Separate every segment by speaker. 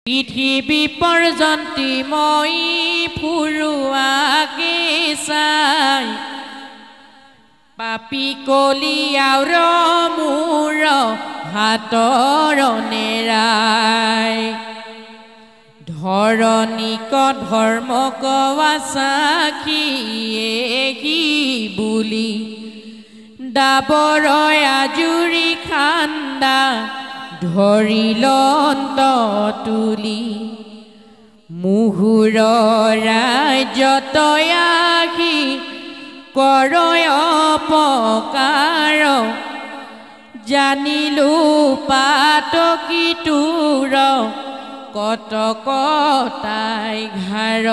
Speaker 1: পৃথিৱী পৰ্যন্তি মই ফুৰুৱাকে চাই পাপী কলিয়াৰ মোৰ হাতৰ নেৰাই ধৰণিক ধৰ্মক সাক্ষীয়ে কি বুলি দাবৰয় আজুৰি খান্দা ধৰিলন্ত তুলি মুহুৰ ৰাজ্যতয় আহি কৰয় অপকাৰ জানিলো পাতকি তোৰ কটকটাই ঘাৰ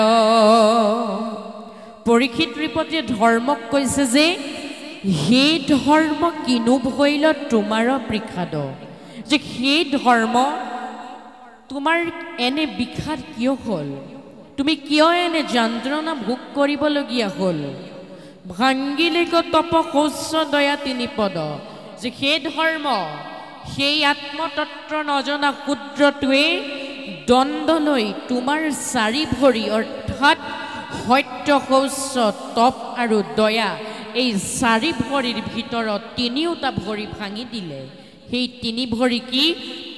Speaker 1: পৰীক্ষিত ৰিপতিয়ে ধৰ্মক কৈছে যে সেই ধৰ্ম কিনো ভৈল তোমাৰ পৃষাদ যে সেই ধৰ্ম তোমাৰ এনে বিষাদ কিয় হ'ল তুমি কিয় এনে যন্ত্ৰণা ভোগ কৰিবলগীয়া হ'ল ভাঙ্গিলেক তপ শৌচ দয়া তিনি পদ যে সেই ধৰ্ম সেই আত্মতত্ত্ব নজনা ক্ষুদ্ৰটোৱে দণ্ডলৈ তোমাৰ চাৰি ভৰি অৰ্থাৎ সত্য শৌচ তপ আৰু দয়া এই চাৰি ভৰিৰ ভিতৰত তিনিওটা ভৰি ভাঙি দিলে সেই তিনি ভৰি কি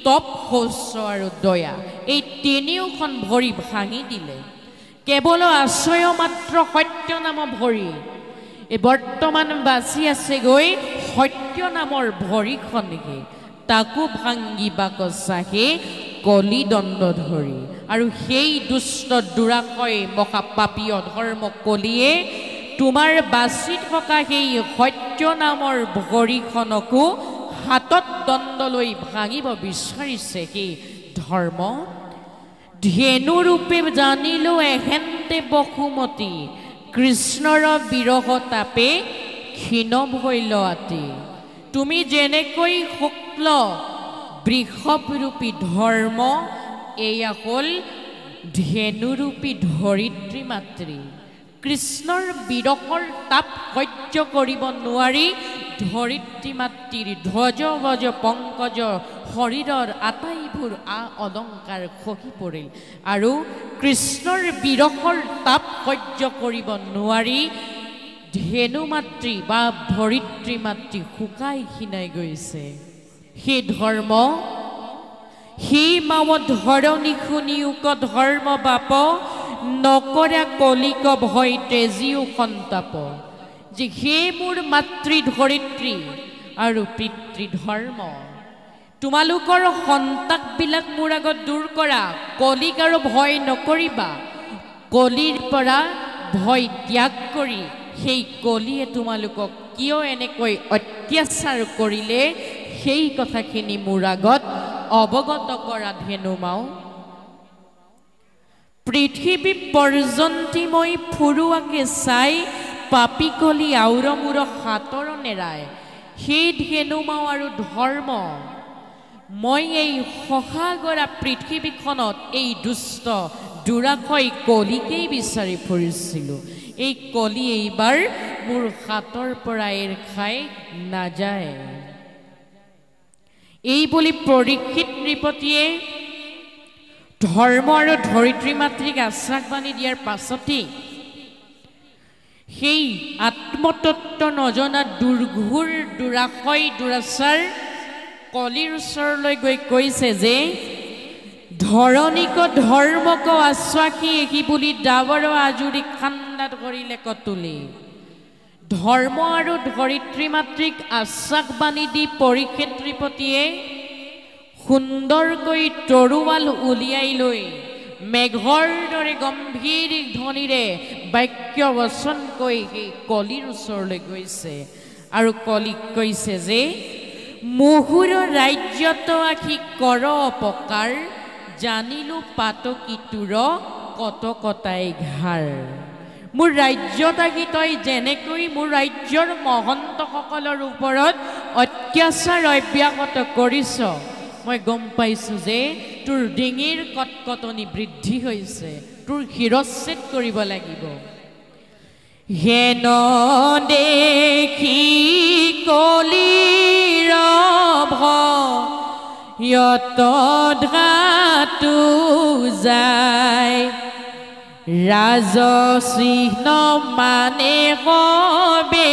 Speaker 1: তপ শৌচ আৰু দয়া এই তিনিওখন ভৰি ভাঙি দিলে কেৱল আশ্ৰয় মাত্ৰ সত্য নাম ভৰি এই বৰ্তমান বাচি আছে গৈ সত্য নামৰ ভৰিখনকে তাকো ভাঙিবাক চাহে কলি দণ্ড ধৰি আৰু সেই দুষ্ট দুৰাশয় মহাপাপীয় ধৰ্ম কলিয়ে তোমাৰ বাচি থকা সেই সত্য নামৰ ভৰিখনকো হাতত দণ্ড লৈ ভাঙিব বিচাৰিছে সেই ধৰ্ম ধেনুৰূপে জানিলো এহেন্তে বসুমতী কৃষ্ণৰ বিৰহ তাপে ক্ষীণ ভৈল আতি তুমি যেনেকৈ শুক্ল বৃষভৰূপী ধৰ্ম এয়া হ'ল ধেনুৰূপী ধৰিত্ৰী মাতৃ কৃষ্ণৰ বিৰহৰ তাপ সহ্য কৰিব নোৱাৰি ধৰিত্ৰী মাতৃৰ ধ্বজ বজ পংকজ শৰীৰৰ আটাইবোৰ অলংকাৰ খহি পৰিল আৰু কৃষ্ণৰ বিৰহৰ তাপ সহ্য কৰিব নোৱাৰি ধেনু মাতৃ বা ধৰিত্ৰী মাতৃ শুকাই ক্ষীণাই গৈছে সেই ধৰ্ম সেই মাৱ ধৰণী শুনিউক ধৰ্ম বাপ নকৰা কলিক ভয় তেজিও সন্তাপ যে হে মোৰ মাতৃ ধৰিত্ৰী আৰু পিতৃ ধৰ্ম তোমালোকৰ সন্তাপবিলাক মোৰ আগত দূৰ কৰা কলিক আৰু ভয় নকৰিবা কলিৰ পৰা ভয় ত্যাগ কৰি সেই কলিয়ে তোমালোকক কিয় এনেকৈ অত্যাচাৰ কৰিলে সেই কথাখিনি মোৰ আগত অৱগত কৰা ধেনুমাও পৃথিৱী পৰ্যন্তি মই ফুৰুৱাকে চাই পাপী কলি আউৰ মূৰ হাতৰ নেৰাই সেই ধেনুমাও আৰু ধৰ্ম মই এই সহাগৰা পৃথিৱীখনত এই দুষ্ট দুৰাশয় কলিকেই বিচাৰি ফুৰিছিলোঁ এই কলি এইবাৰ মোৰ হাতৰ পৰা এৰ খাই নাযায় এই বুলি পৰীক্ষিত নৃপতিয়ে ধৰ্ম আৰু ধৰিত্ৰী মাতৃক আশ্বাসবাণী দিয়াৰ পাছতেই সেই আত্মতত্ত্ব নজনা দুৰ্ঘোৰ দুৰাশয় দুৰাচাৰ কলিৰ ওচৰলৈ গৈ কৈছে যে ধৰণিক ধৰ্মক আশ্বাসী একি বুলি ডাবৰ আজুৰি খান্দাত কৰিলে কতুলি ধৰ্ম আৰু ধৰিত্ৰী মাতৃক আশ্বাসবাণী দি পৰীক্ষিত নৃপতিয়ে সুন্দৰকৈ তৰোৱাল উলিয়াই লৈ মেঘৰ দৰে গম্ভীৰ ধ্বনিৰে বাক্য বচন কৈ সেই কলিৰ ওচৰলৈ গৈছে আৰু কলিক কৈছে যে মুহুৰ ৰাজ্যত আহি কৰ অপকাৰ জানিলো পাতকি তোৰ কটকটাই ঘাৰ মোৰ ৰাজ্যত আহি তই যেনেকৈ মোৰ ৰাজ্যৰ মহন্তসকলৰ ওপৰত অত্যাচাৰ অব্যাহত কৰিছ মই গম পাইছো যে তোৰ ডিঙিৰ কটকটনি বৃদ্ধি হৈছে তোৰ শিৰচ্ছেদ কৰিব লাগিব হেন দেখি কলিৰ যত ধাতু যায় ৰাজচিহ্ন মানে কবে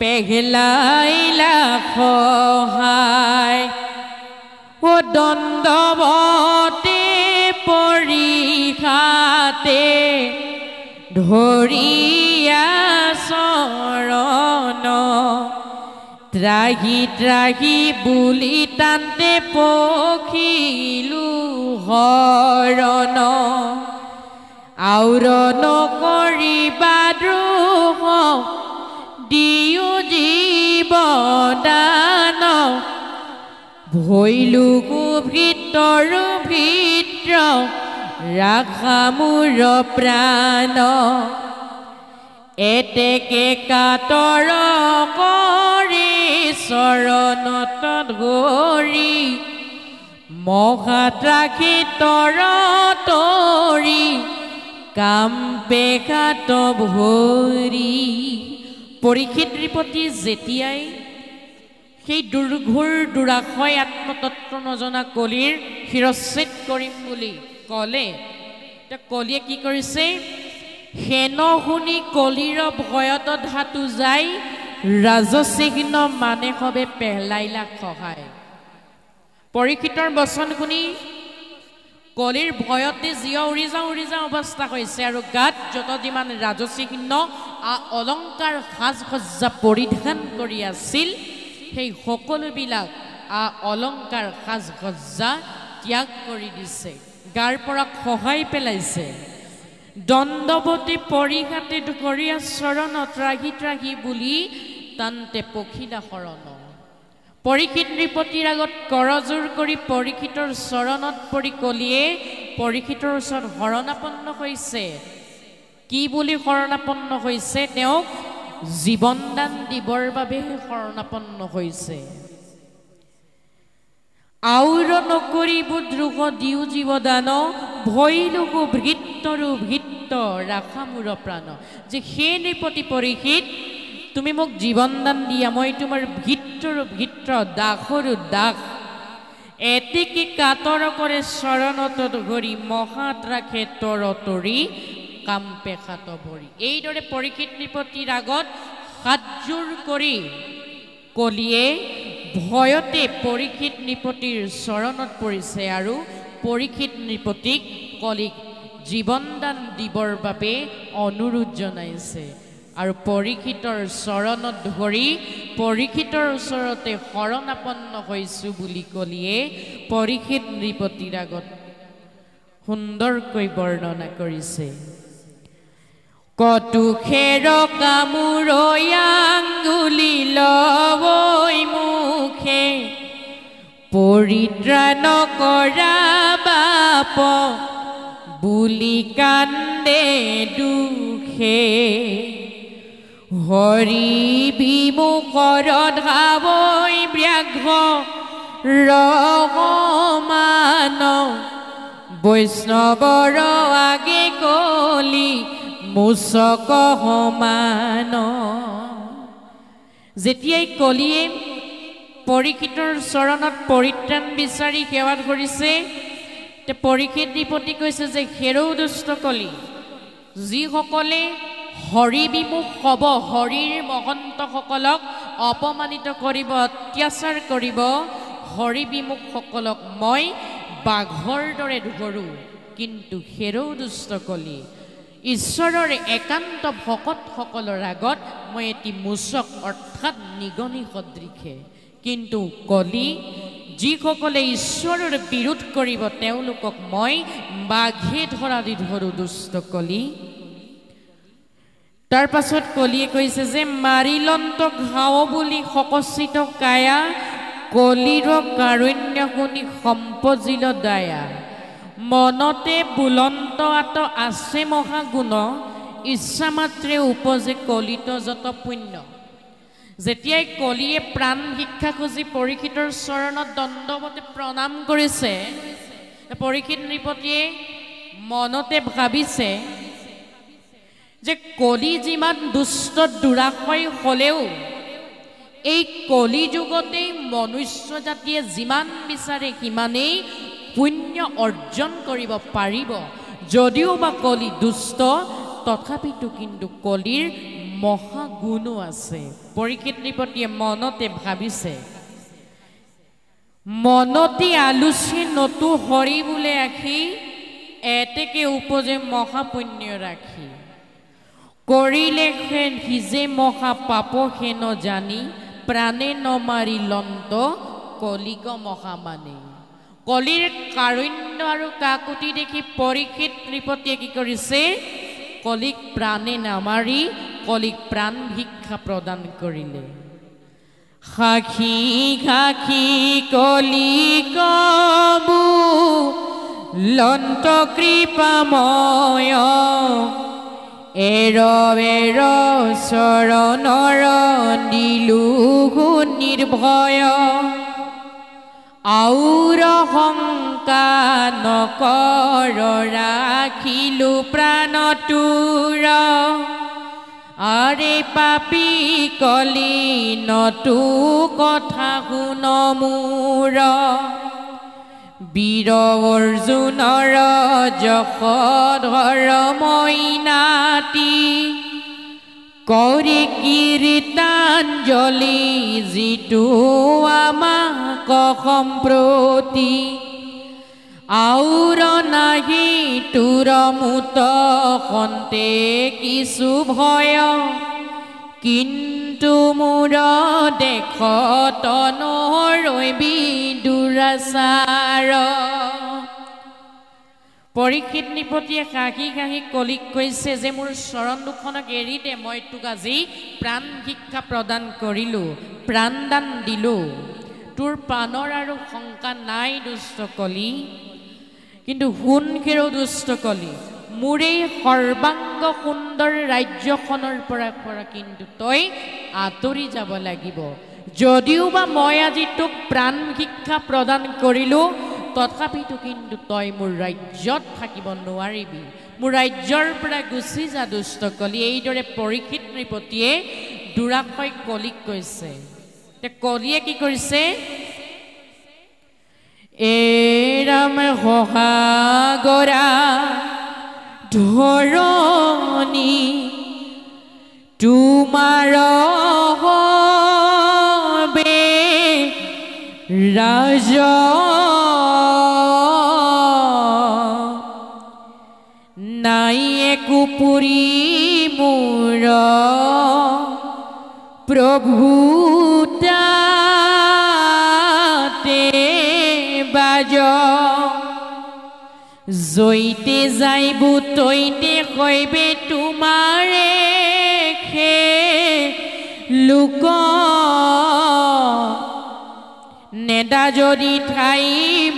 Speaker 1: পেঘলাইলা সহায় ও দণ্ডৱতে পৰীক্ষাতে ধৰিয়া চৰণ ত্ৰাহি ত্ৰাহি বুলি তান্তে পখিলো হৰণ আউৰ নকৰিবা দ্ৰোহ দিও জীৱদান ভৈলো ভিতৰ ভিত্ৰ ৰাখা মোৰ প্ৰাণ এতেকে কাতৰ কৰি চৰণত ধৰি মহাত ৰাখি তৰ তৰি কাম্পে কাত ভৰি পৰীক্ষিত নৃপতি যেতিয়াই সেই দুৰ্ঘোৰ দুৰাশয় আত্মতত্ব নজনা কলিৰ শিৰচ্ছেদ কৰিম বুলি ক'লে কলিয়ে কি কৰিছে হেন শুনি কলিৰ ভয়ত ধাতু যাই ৰাজচিহ্ন মানে সবে পেহলাইলা সহায় পৰীক্ষিতৰ বচন শুনি কলিৰ ভয়তে জিয় উৰি যাওঁ অৱস্থা হৈছে আৰু গাত যত যিমান ৰাজচিহ্ন অলংকাৰ সাজ সজ্জা পৰিধান কৰি আছিল সেই সকলোবিলাক অলংকাৰ সাজ সজ্জা ত্যাগ কৰি দিছে গাৰ পৰা খহাই পেলাইছে দণ্ডৱতী পৰীক্ষাতে ধৰিয়া চৰণ ত্ৰাহি ত্ৰাহি বুলি তান্তে পখিলা শৰণ পৰীক্ষিত নৃপতিৰ আগত কৰজোৰ কৰি পৰীক্ষিতৰ চৰণত পৰি কলিয়ে পৰীক্ষিতৰ ওচৰত শৰণাপন্ন হৈছে কি বুলি শৰণাপন্ন হৈছে তেওঁক জীৱনদান দিবৰ বাবে শৰণাপন্ন হৈছে আউৰ নকৰিব দ্ৰোহ দিও জীৱদান ভৈলোকো ভৃত্তৰো ভৃত্ত ৰাখা মোৰ প্ৰাণ যে সেই নৃপতি পৰীক্ষিত তুমি মোক জীৱনদান দিয়া মই তোমাৰ ভিত্ৰৰ ভিত্ৰ দাসৰো দাস এতেকে কাতৰ কৰে চৰণত ধৰি মহাত ৰাখে তৰ তৰি কাম্পে খাত ভৰি এইদৰে পৰীক্ষিত নৃপতিৰ আগত হাতজোৰ কৰি কলিয়ে ভয়তে পৰীক্ষিত নৃপতিৰ চৰণত পৰিছে আৰু পৰীক্ষিত নৃপতিক কলিক জীৱনদান দিবৰ বাবে অনুৰোধ জনাইছে আৰু পৰীক্ষিতৰ চৰণত ধৰি পৰীক্ষিতৰ ওচৰতে শৰণাপন্ন হৈছো বুলি কলিয়ে পৰীক্ষিত নৃপতিৰ আগত সুন্দৰকৈ বৰ্ণনা কৰিছে কটুখেৰ কামোৰৈ আঙ্গুলি লবৈ মুখে পৰিত্ৰাণ কৰা বাপ বুলি কান্দে দুখে হৰি বিমুখৰ ধাবৈ ব্যাঘ্ৰ ৰমান বৈষ্ণৱৰ আগে কলি মুচক সমান যেতিয়াই কলিয়ে পৰীক্ষিতৰ চৰণত পৰিত্ৰাণ বিচাৰি সেৱা কৰিছে পৰীক্ষিত নৃপতি কৈছে যে হেৰৌ দুষ্ট কলি যিসকলে হৰি বিমুখ হ'ব হৰিৰ মহন্তসকলক অপমানিত কৰিব অত্যাচাৰ কৰিব হৰি বিমুখসকলক মই বাঘৰ দৰে ধৰোঁ কিন্তু হেৰৌ দুষ্ট কলি ঈশ্বৰৰ একান্ত ভকতসকলৰ আগত মই এটি মুচক অৰ্থাৎ নিগনি সদৃশে কিন্তু কলি যিসকলে ঈশ্বৰৰ বিৰোধ কৰিব তেওঁলোকক মই বাঘে ধৰা দি ধৰোঁ দুষ্ট কলি তাৰ পাছত কলিয়ে কৈছে যে মাৰিলন্ত ঘাও বুলি সকচিত কায়া কলিৰ কাৰুণ্য শুনি সম্পজিল দায়া মনতে বুলন্ত আত আছে মহাগুণ ইচ্ছা মাত্ৰে উপজে কলিত যত পুণ্য যেতিয়াই কলিয়ে প্ৰাণ শিক্ষা খুজি পৰীক্ষিতৰ চৰণত দণ্ডৱতে প্ৰণাম কৰিছে পৰীক্ষিত নৃপতিয়ে মনতে ভাবিছে যে কলি যিমান দুষ্ট দুৰাশয় হলেও এই কলি যুগতেই মনুষ্য জাতিয়ে যিমান বিচাৰে সিমানেই পুণ্য অৰ্জন কৰিব পাৰিব যদিও বা কলি দুষ্ট তথাপিতো কিন্তু কলিৰ মহাগুণো আছে পৰীক্ষিত নৃপতিয়ে মনতে ভাবিছে মনতে আলোচি নতু হৰি বোলে আখি এতেকে উপজে মহাপুণ্য ৰাখি কৰিলে সিজে মহা পাপ হেন জানি প্ৰাণে নমাৰি লন্ত কলিগ মহামানে কলিৰ কাৰুণ্য আৰু কাকুতি দেখি পৰীক্ষিত নৃপতিয়ে কি কৰিছে কলিক প্ৰাণে নামাৰি কলিক প্ৰাণ ভিক্ষা প্ৰদান কৰিলে খাখি খাখি কলিকবু লন্ত কৃপাময় এৰ এৰ চৰণৰ দিলু নিৰ্ভয় আউৰ শংকা নকৰ ৰাখিলো প্ৰাণ তোৰ আৰে পাপী কলি নতু কথা শুন মোৰ বীৰ অৰ্জুনৰ যশোধৰ মইনাতি কৰি কীৰ্তাঞ্জলি যিটো আমাক সম্প্ৰতি আউৰ নাহি তোৰ মুত কন্তে কিছু ভয় কিন্তু মোৰ দেখত নৰবি দুৰাচাৰ পৰীক্ষিত নৃপতিয়ে কাহি কাহি কলিক কৈছে যে মোৰ চৰণ দুখনক এৰি দে মই তোক আজি প্ৰাণ ভিক্ষা প্ৰদান কৰিলোঁ প্ৰাণদান দিলোঁ তোৰ প্ৰাণৰ আৰু শংকা নাই দুষ্ট কলি কিন্তু শুন কেৰো দুষ্ট কলি মোৰ এই সৰ্বাংগ সুন্দৰ ৰাজ্যখনৰ পৰা কিন্তু তই আঁতৰি যাব লাগিব যদিও বা মই আজি তোক প্ৰাণ ভিক্ষা প্ৰদান কৰিলোঁ তথাপিতো কিন্তু তই মোৰ ৰাজ্যত থাকিব নোৱাৰিবি মোৰ ৰাজ্যৰ পৰা গুচি যা দুষ্ট কলি এইদৰে পৰীক্ষিত নৃপতিয়ে দুৰাশয় কলিক কৈছে কলিয়ে কি কৰিছে এৰাম সহাগৰা ধৰণী তোমাৰ হবে ৰাজ নাই একো পুৰি মোৰ প্ৰভু তাতে বাজ জৈতে যাইব তৈতে কইবে তোমাৰে খে লোক নেদা যদি ঠাই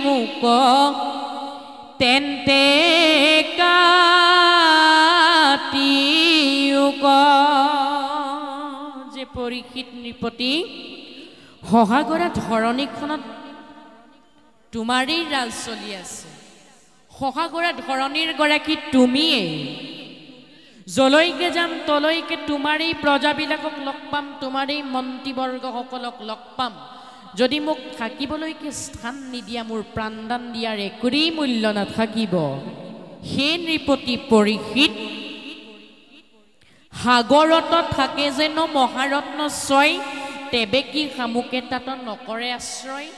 Speaker 1: মোক তেন্তে কাটিউক যে পৰীক্ষিত নৃপতি সহাগৰা ধৰণীখনত তোমাৰেই ৰাজ চলি আছে সহাগৰা ধৰণীৰ গৰাকী তুমিয়েই জলৈকে যাম তলৈকে তোমাৰেই প্ৰজাবিলাকক লগ পাম তোমাৰেই মন্ত্ৰীবৰ্গসকলক লগ পাম যদি মোক থাকিবলৈকে স্থান নিদিয়া মোৰ প্ৰাণদান দিয়াৰ একোৰেই মূল্য নাথাকিব হে নৃপতি পৰীক্ষিত সাগৰত থাকে যেন মহাৰত্ন ছয় তেবে কি শামুকে তাত নকৰে আশ্ৰয়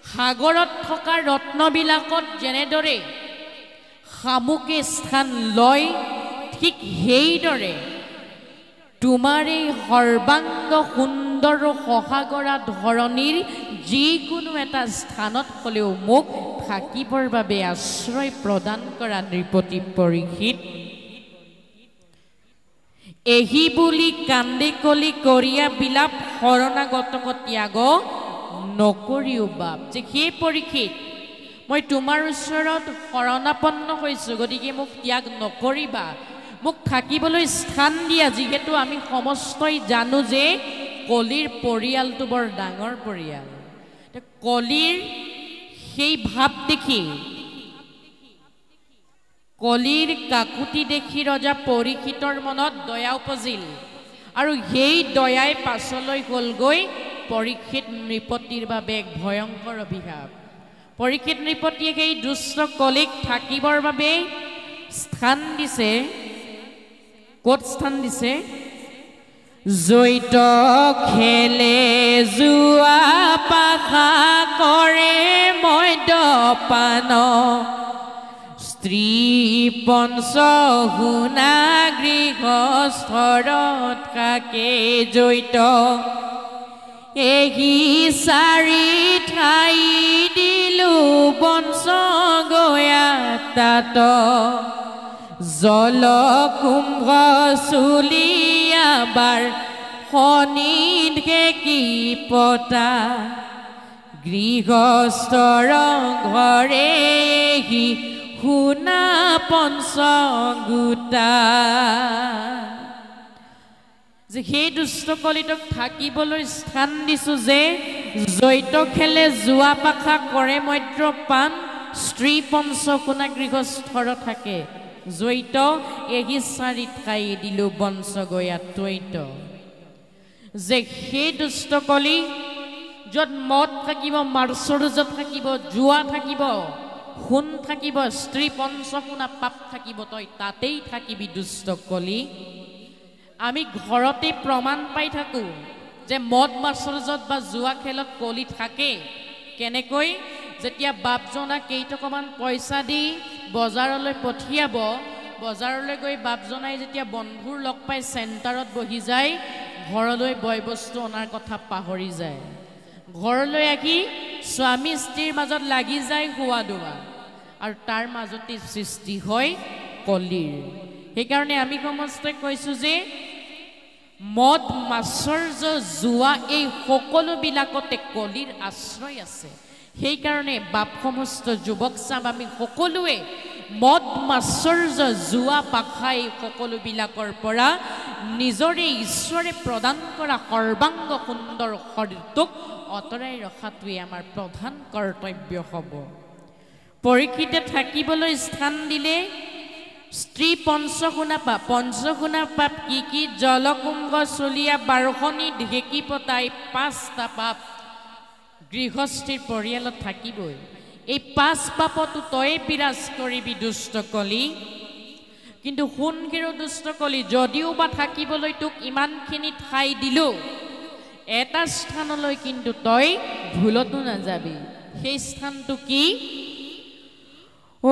Speaker 1: সাগৰত থকা ৰত্নবিলাকত যেনেদৰে শামুকে স্থান লয় ঠিক সেইদৰে তোমাৰ এই সৰ্বাংগ সুন্দৰ সহাগৰা ধৰণীৰ যিকোনো এটা স্থানত হ'লেও মোক থাকিবৰ বাবে আশ্ৰয় প্ৰদান কৰা নৃপতি পৰীক্ষিত এহি বুলি কান্দে কলি কৰিয়া বিলাপ শৰণাগতক ত্যাগ নকৰিও বাপ যে সেই পৰীক্ষিত মই তোমাৰ ওচৰত শৰণাপন্ন হৈছোঁ গতিকে মোক ত্যাগ নকৰিবা মোক থাকিবলৈ স্থান দিয়া যিহেতু আমি সমস্তই জানো যে কলিৰ পৰিয়ালটো বৰ ডাঙৰ পৰিয়াল কলিৰ সেই ভাৱ দেখি কলিৰ কাকুতি দেখি ৰজা পৰীক্ষিতৰ মনত দয়া উপজিল আৰু সেই দয়াই পাছলৈ হ'লগৈ পৰীক্ষিত নৃপতিৰ বাবে এক ভয়ংকৰ অভিশাপ পৰীক্ষিত নৃপতিয়ে সেই দুষ্ট কলিক থাকিবৰ বাবে স্থান দিছে ক'ত স্থান দিছে জৈত খেলে জুৱা পাখা কৰে মদ্যপান স্ত্ৰী পঞ্চহুনা গৃহস্থৰত কাকে জৈত এহি চাৰি ঠাই দিলো বংশ গয়া তাত জল কুম্ভ চুলিয়াবাৰ শনিধে কি পতা গৃহস্থৰ ঘৰে এহি শুনা পঞ্চগোটা যে সেই দুষ্ট কলিতক থাকিবলৈ স্থান দিছো যে জৈত খেলে জুৱা পাখা কৰে মদ্যপান স্ত্ৰী পঞ্চকোণা গৃহস্থৰ থাকে জৈত এহি চাৰি ঠাই দিলো বংশ গয়া ত্বৈত যে সেই দুষ্ট কলি য'ত মদ থাকিব মাৰ্চৰ্য থাকিব জুৱা থাকিব খুন থাকিব স্ত্ৰী পঞ্চকোণা পাপ থাকিব তই তাতেই থাকিবি দুষ্ট কলি আমি ঘৰতে প্ৰমাণ পাই থাকো যে মদ মাৰ্চৰ্যত বা জুৱা খেলত কলি থাকে কেনেকৈ যেতিয়া বাপজনা কেইটকামান পইচা দি বজাৰলৈ পঠিয়াব বজাৰলৈ গৈ বাপজনাই যেতিয়া বন্ধুৰ লগ পাই চেণ্টাৰত বহি যায় ঘৰলৈ বয় বস্তু অনাৰ কথা পাহৰি যায় ঘৰলৈ আহি স্বামী স্ত্ৰীৰ মাজত লাগি যায় হোৱা দোৱা আৰু তাৰ মাজতে সৃষ্টি হয় কলিৰ সেইকাৰণে আমি সমস্তে কৈছো যে মদ মাৰ্চৰ্য জুৱা এই সকলোবিলাকতে কলিৰ আশ্ৰয় আছে সেইকাৰণে বাপ সমস্ত যুৱক চাম আমি সকলোৱে মদ মাৰ্চৰ্য জুৱা পাখা এই সকলোবিলাকৰ পৰা নিজৰে ঈশ্বৰে প্ৰদান কৰা সৰ্বাংগ সুন্দৰ শৰীৰটোক অতৰাই ৰখাটোৱে আমাৰ প্ৰধান কৰ্তব্য হ'ব পৰীক্ষিতে থাকিবলৈ স্থান দিলে স্ত্ৰী পঞ্চগুণা পাপ কি জলকুম্ভ চলিয়া বাৰখনি ঢেকি পতাই 5টা পাপ গৃহস্থীৰ পৰিয়ালত থাকিবই এই 5 পাপতো তই বিৰাজ কৰিবি দুষ্ট কলি কিন্তু শুনগিৰো দুষ্ট কলি যদিও বা থাকিবলৈ তোক ইমানখিনি ঠাই দিলো এটা স্থানলৈ কিন্তু তই ভুলতো নাযাবি সেই স্থানটো কি ও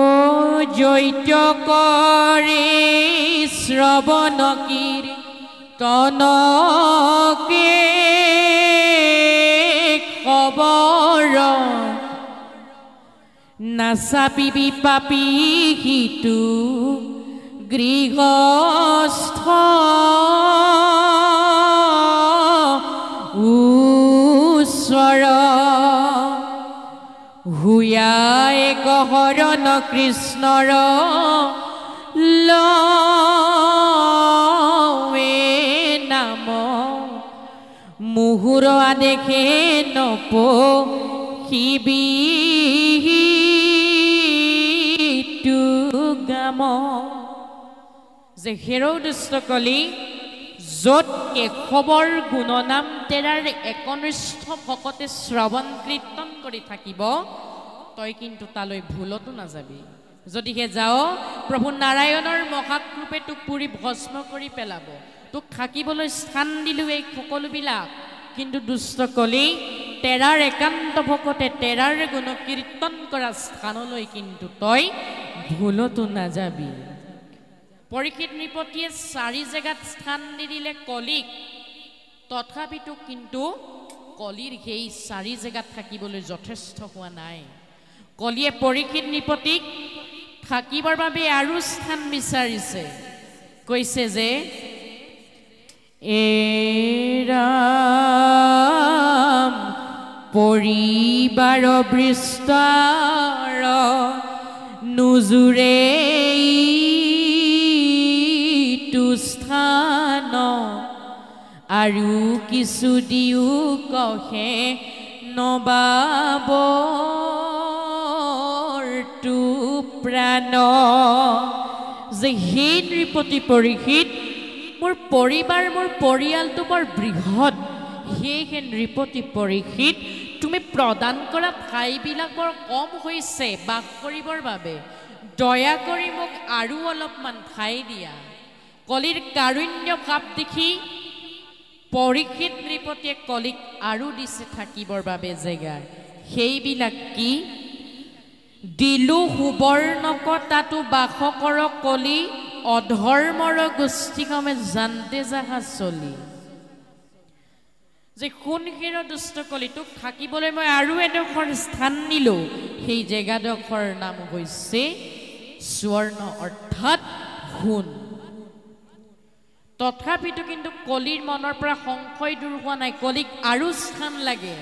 Speaker 1: জৈত কৰে শ্ৰৱণ কীৰ্তনকে খবৰ নাচাপিবি পাপী সিটো গৃহস্থ ঈশ্বৰ হুয়াই গহৰণ কৃষ্ণৰ লৱে নাম মুহুৰ আদেশে নপহিবি গাম যে হেৰৌ দুষ্ট কলি য'ত কেশৱৰ গুণনাম তেৰাৰ একনিষ্ঠ ভকতে শ্ৰৱণ কীৰ্তন কৰি থাকিব তই কিন্তু তালৈ ভুলতো নাযাবি যদিহে যাও প্ৰভু নাৰায়ণৰ মহাকৃপে তোক পুৰি ভস্ম কৰি পেলাব তোক থাকিবলৈ স্থান দিলো এই সকলোবিলাক কিন্তু দুষ্ট কলি তেৰাৰ একান্ত ভকতে তেৰাৰ গুণ কীৰ্তন কৰা স্থানলৈ কিন্তু তই ভুলতো নাযাবি পৰীক্ষিত নৃপতিয়ে 4 জেগাত স্থান দি দিলে কলিক তথাপিতো কিন্তু কলিৰ সেই 4 জেগাত থাকিবলৈ যথেষ্ট হোৱা নাই কলিয়ে পৰীক্ষিত নৃপতিক থাকিবৰ বাবে আৰু স্থান বিচাৰিছে কৈছে যে এৰাম পৰিবাৰ বৃষ্টাৰ নুজুৰে স্থান আৰু কিছু দিও কহে নবাব তু প্ৰাণ যে হে নৃপতি পৰীক্ষিত মোৰ পৰিবাৰ মোৰ পৰিয়ালটো বৰ বৃহৎ সেয়েহে নৃপতি পৰীক্ষিত তুমি প্ৰদান কৰা ঠাইবিলাক বৰ কম হৈছে বাস কৰিবৰ বাবে দয়া কৰি মোক আৰু অলপমান ঠাই দিয়া কলিৰ কাৰুণ্য ভাৱ দেখি পৰীক্ষিত নৃপতিয়ে কলিক আৰু দিছে থাকিবৰ বাবে জেগা সেইবিলাক কি দিলো সুবৰ্ণক তাতো বাস কৰ কলি অধৰ্মৰ গোষ্ঠীকমে জানতে যাহা চলি যে কোনখিৰ দুষ্ট কলিটোক থাকিবলৈ মই আৰু এডোখৰ স্থান দিলো সেই জেগাডোখৰ নাম হৈছে স্বৰ্ণ অৰ্থাৎ সোণ তথাপিতো কিন্তু কলিৰ মনৰ পৰা সংশয় দূৰ হোৱা নাই কলিক আৰু স্থান লাগে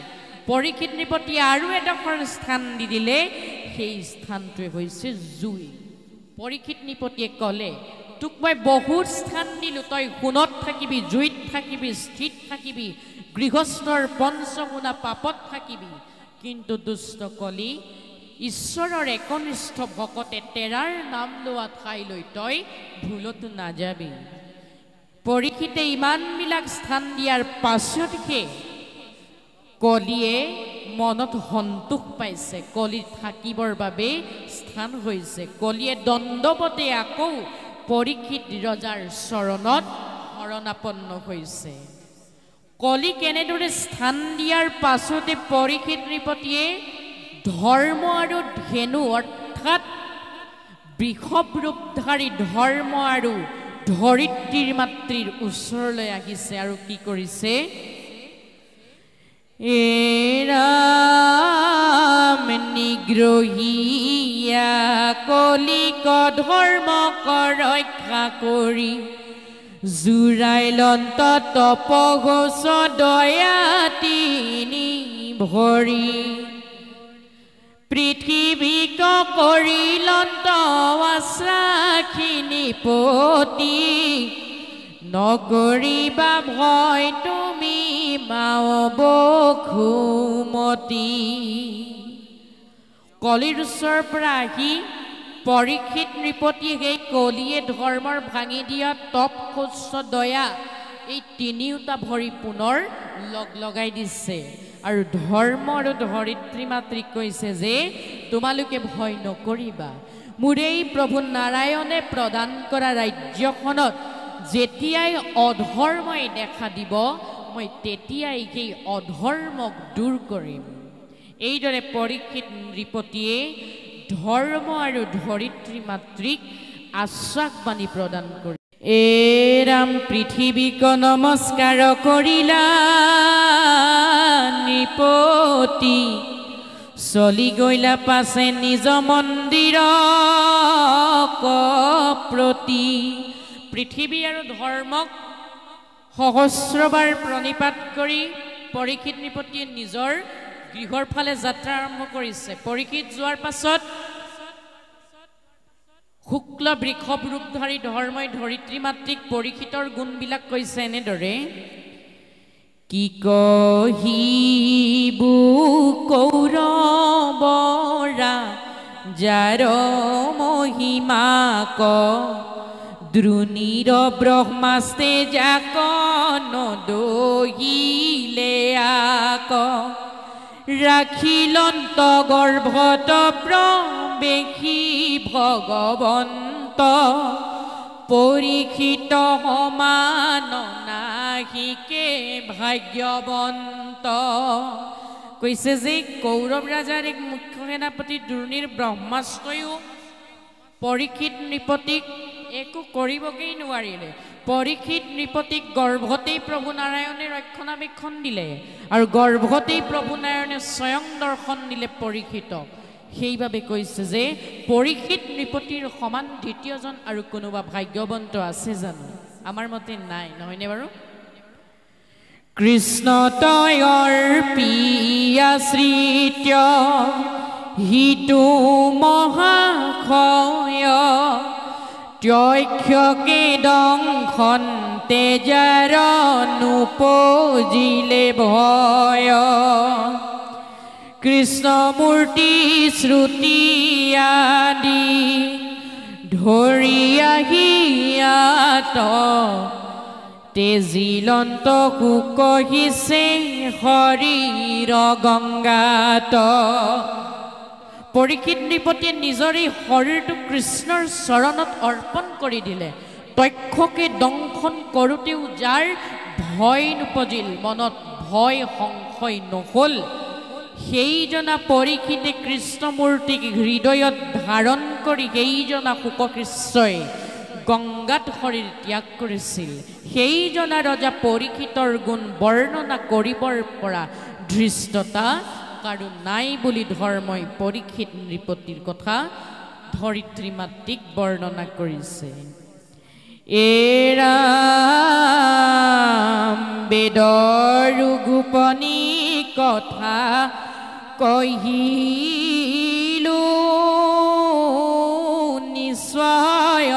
Speaker 1: পৰীক্ষিত নৃপতিয়ে আৰু এডোখৰ স্থান দি দিলে সেই স্থানটোৱে হৈছে জুই পৰীক্ষিত নৃপতিয়ে ক'লে তোক মই বহুত স্থান দিলো তই সোণত থাকিবি জুইত থাকিবি স্থিত থাকিবি গৃহস্থৰ পঞ্চগুণা পাপত থাকিবি কিন্তু দুষ্ট কলি ঈশ্বৰৰ একনিষ্ঠ ভকতে তেৰাৰ নাম লোৱা ঠাইলৈ তই ভুলতো নাযাবি পৰীক্ষিতে ইমানবিলাক স্থান দিয়াৰ পাছতহে কলিয়ে মনত সন্তোষ পাইছে কলি থাকিবৰ বাবে স্থান হৈছে কলিয়ে দণ্ডৱতে আকৌ পৰীক্ষিত ৰজাৰ চৰণত শৰণাপন্ন হৈছে কলি কেনেদৰে স্থান দিয়াৰ পাছতে পৰীক্ষিত নৃপতিয়ে ধৰ্ম আৰু ধেনু অৰ্থাৎ বৃষভ ৰূপধাৰী ধৰ্ম আৰু ধৰিত্ৰীৰ মাতৃৰ ওচৰলৈ আহিছে আৰু কি কৰিছে ৰাম নিগ্ৰহীয়া কলিক ধৰ্মক ৰক্ষা কৰি জুৰাইলন্ত তপঘোষ দয়া তিনি ভৰি পৃথিৱীক কৰিলন্ত আশ্ৰাখিনি পতি নগৰিবা ভয় তুমি মাওব খুমতি কলিৰ ওচৰৰ পৰা আহি পৰীক্ষিত নৃপতি সেই কলিয়ে ধৰ্মৰ ভাঙি দিয়া তপ শস্য দয়া এই তিনিওটা ভৰি পুনৰ লগাই দিছে আৰু ধৰ্ম আৰু ধৰিত্ৰী মাতৃক কৈছে যে তোমালোকে ভয় নকৰিবা মোৰ এই প্ৰভু নাৰায়ণে প্ৰদান কৰা ৰাজ্যখনত যেতিয়াই অধৰ্মই দেখা দিব মই তেতিয়াই সেই অধৰ্মক দূৰ কৰিম এইদৰে পৰীক্ষিত নৃপতিয়ে ধৰ্ম আৰু ধৰিত্ৰী মাতৃক আশ্বাসবাণী প্ৰদান কৰি এ ৰাম পৃথিৱীক নমস্কাৰ কৰিলা নৃপতি চলি গইলা পাছে নিজ মন্দিৰ প্ৰতি পৃথিৱী আৰু ধৰ্মক সহস্ৰবাৰ প্ৰণিপাত কৰি পৰীক্ষিত নৃপতিয়ে নিজৰ গৃহৰ ফালে যাত্ৰা আৰম্ভ কৰিছে পৰীক্ষিত যোৱাৰ পাছত শুক্ল বৃষভ ৰূপধাৰী ধৰ্মই ধৰিত্ৰী মাতৃক পৰীক্ষিতৰ গুণবিলাক কৈছে এনেদৰে কি কহিবু কৌৰৱৰা যাৰ মহিমা ক দ্ৰোণীৰ ব্ৰহ্মাস্তে যাক নদহিলে আক ৰাখিলন্ত গৰ্ভত প্ৰৱেশী ভগৱন্ত পৰীক্ষিত সমান নাহিকে ভাগ্যৱন্ত কৈছে যে কৌৰৱ ৰাজাৰ এক মুখ্য সেনাপতি দ্ৰোণীৰ ব্ৰহ্মাস্ত্ৰয়ো পৰীক্ষিত নৃপতিক একো কৰিবগৈ নোৱাৰিলে পৰীক্ষিত নৃপতিক গৰ্ভতেই প্ৰভু নাৰায়ণে ৰক্ষণাবেক্ষণ দিলে আৰু গৰ্ভতেই প্ৰভু নাৰায়ণে স্বয়ং দৰ্শন দিলে পৰীক্ষিতক সেইভাবে কৈছে যে পৰীক্ষিত নৃপতিৰ সমান দ্বিতীয়জন আৰু কোনোবা ভাগ্যৱন্ত আছে জানো আমাৰ মতে নাই নহয়নে বাৰু কৃষ্ণ তয়ৰ পিয়া শ্ৰীত্য হিতু মহাক্ষয় ত্যক্ষকে দংখন তেজাৰ নুপজিলে ভয় কৃষ্ণ মূৰ্তি শ্ৰুতি আদি ধৰি আহিয়াত তেজিলন্ত কুকহিছে শৰীৰ গংগাত পৰীক্ষিত নৃপতিয়ে নিজৰ এই শৰীৰটো কৃষ্ণৰ চৰণত অৰ্পণ কৰি দিলে তক্ষকে দংশন কৰোঁতেও যাৰ ভয় নুপজিল মনত ভয় সংশয় নহ'ল সেইজনা পৰীক্ষিতে কৃষ্ণমূৰ্তিক হৃদয়ত ধাৰণ কৰি সেইজনা শুকশিষ্যই গংগাত শৰীৰ ত্যাগ কৰিছিল সেইজনা ৰজা পৰীক্ষিতৰ গুণ বৰ্ণনা কৰিবৰ পৰা ধৃষ্টতা কাৰো নাই বুলি ধৰ্মই পৰীক্ষিত নৃপতিৰ কথা ধৰিত্ৰী মাতৃক বৰ্ণনা কৰিছে এৰাম বেদৰ গোপনী কথা কহিলো নিশ্চয়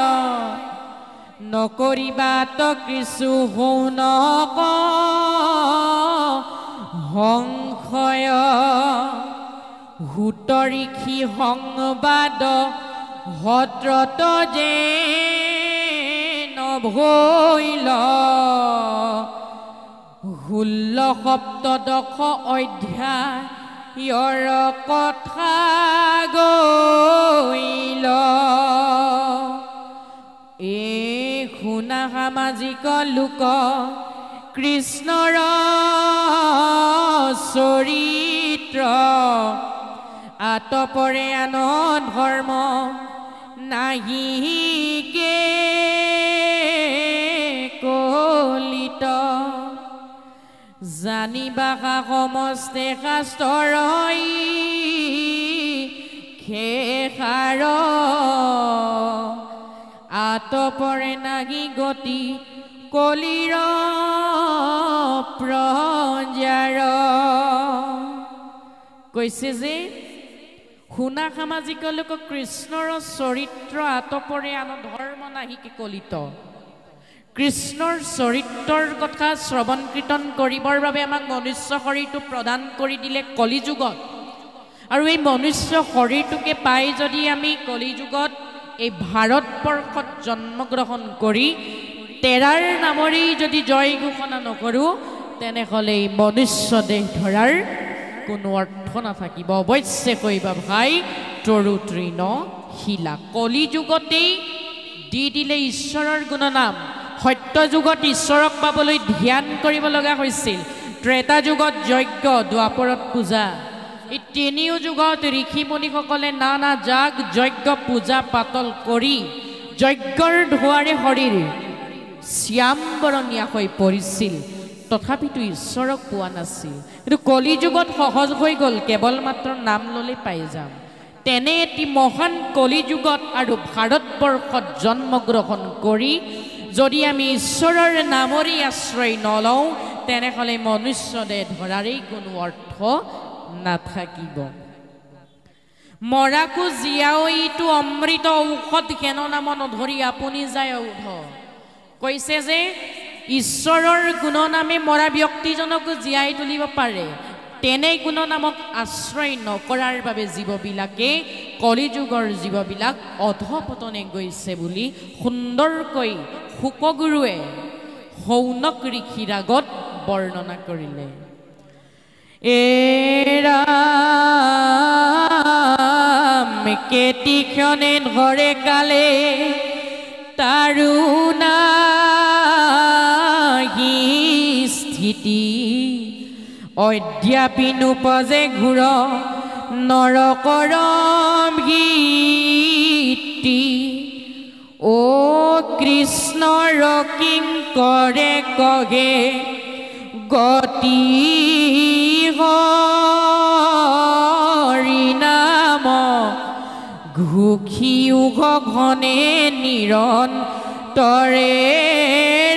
Speaker 1: নকৰিবা তো কিছু শুনক সংশয় হুতৰিখি সংবাদ সত্ৰত যে নভৈল 16 সপ্তদশ অধ্যায়ৰ কথা গৈল এ শুনা সামাজিক লোক কৃষ্ণৰ চৰিত্ৰ আতপৰে আন ধৰ্ম নাহিকে কলিত জানিবা সমস্তে শাস্ত্ৰই খেসাৰ আতপৰে নাহি গতি কলিৰ প্ৰজাৰ কৈছে যে শুনা সামাজিক লোক কৃষ্ণৰ চৰিত্ৰ আতপৰে আন ধৰ্ম নাহিকে কলিত কৃষ্ণৰ চৰিত্ৰৰ কথা শ্ৰৱণ কীৰ্তন কৰিবৰ বাবে আমাক মনুষ্য শৰীৰটো প্ৰদান কৰি দিলে কলিযুগত আৰু এই মনুষ্য শৰীৰটোকে পাই যদি আমি কলিযুগত এই ভাৰতবৰ্ষত জন্মগ্ৰহণ কৰি তেৰাৰ নামৰেই যদি জয় ঘোষণা নকৰোঁ তেনেহ'লে এই মনুষ্য দেহ ধৰাৰ কোনো অৰ্থ নাথাকিব অৱশ্যে কৈবা ভাই তৰু তৃণ শিলা কলিযুগতেই দি দিলে ঈশ্বৰৰ গুণনাম সত্য যুগত ঈশ্বৰক পাবলৈ ধ্যান কৰিব লগা হৈছিল ত্ৰেতা যুগত যজ্ঞ দ্বাপৰত পূজা এই তিনিও যুগত ঋষি মুনিসকলে নানা যাগ যজ্ঞ পূজা পাতল কৰি যজ্ঞৰ ধোঁৱাৰে শৰীৰ শ্যামবৰণীয়া হৈ পৰিছিল তথাপিতো ঈশ্বৰক পোৱা নাছিল কিন্তু কলিযুগত সহজ হৈ গ'ল কেৱল মাত্ৰ নাম ল'লে পাই যাম তেনে এটি মহান কলিযুগত আৰু ভাৰতবৰ্ষত জন্মগ্ৰহণ কৰি যদি আমি ঈশ্বৰৰ নামৰেই আশ্ৰয় নলওঁ তেনেহ'লে মনুষ্য দেহ ধৰাৰেই কোনো অৰ্থ নাথাকিব মৰাকো জীয়াও ইটো অমৃত ঔষধ হেন নাম নধৰি আপুনি যায় ঔধ কৈছে যে ঈশ্বৰৰ গুণনামে মৰা ব্যক্তিজনকো জীয়াই তুলিব পাৰে তেনে গুণনামক আশ্ৰয় নকৰাৰ বাবে জীৱবিলাকে কলিযুগৰ জীৱবিলাক অধপতনে গৈছে বুলি সুন্দৰকৈ শুকগুৰুৱে শৌনক ঋষিৰ আগত বৰ্ণনা কৰিলে এৰাম কেতিক্ষণে ধৰে কালে তাৰুণা স্থিতি অদ্যাপি নুপজে ঘূৰ নৰকৰম গীতি ও কৃষ্ণৰ কিংকৰে কগে গতি হৰি নাম ঘুখি উঘ ঘনে নিৰন্তৰে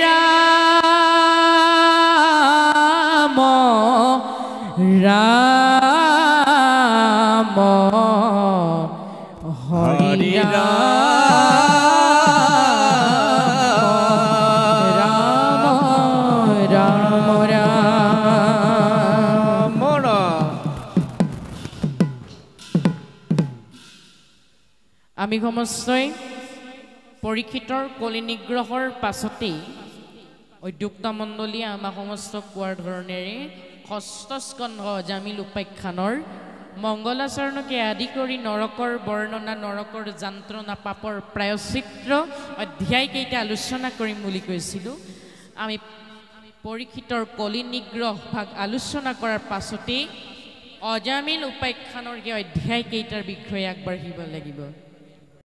Speaker 1: ৰাম ৰাম হৰি আমি সমস্তই পৰীক্ষিতৰ কলি নিগ্ৰহৰ পাছতেই উদ্যুক্ত মণ্ডলীয়ে আমাক সমস্ত কোৱাৰ ধৰণেৰে ষষ্ঠ স্কন্ধ অজামিল উপাখ্যানৰ মংগলাচৰণকে আদি কৰি নৰকৰ বৰ্ণনা নৰকৰ যন্ত্ৰণা পাপৰ প্ৰায়শ্চিত্ৰ অধ্যায়কেইটা আলোচনা কৰিম বুলি কৈছিলোঁ আমি পৰীক্ষিতৰ কলি নিগ্ৰহ ভাগ আলোচনা কৰাৰ পাছতেই অজামিল উপাখ্যানৰ অধ্যায়কেইটাৰ বিষয়ে আগবাঢ়িব লাগিব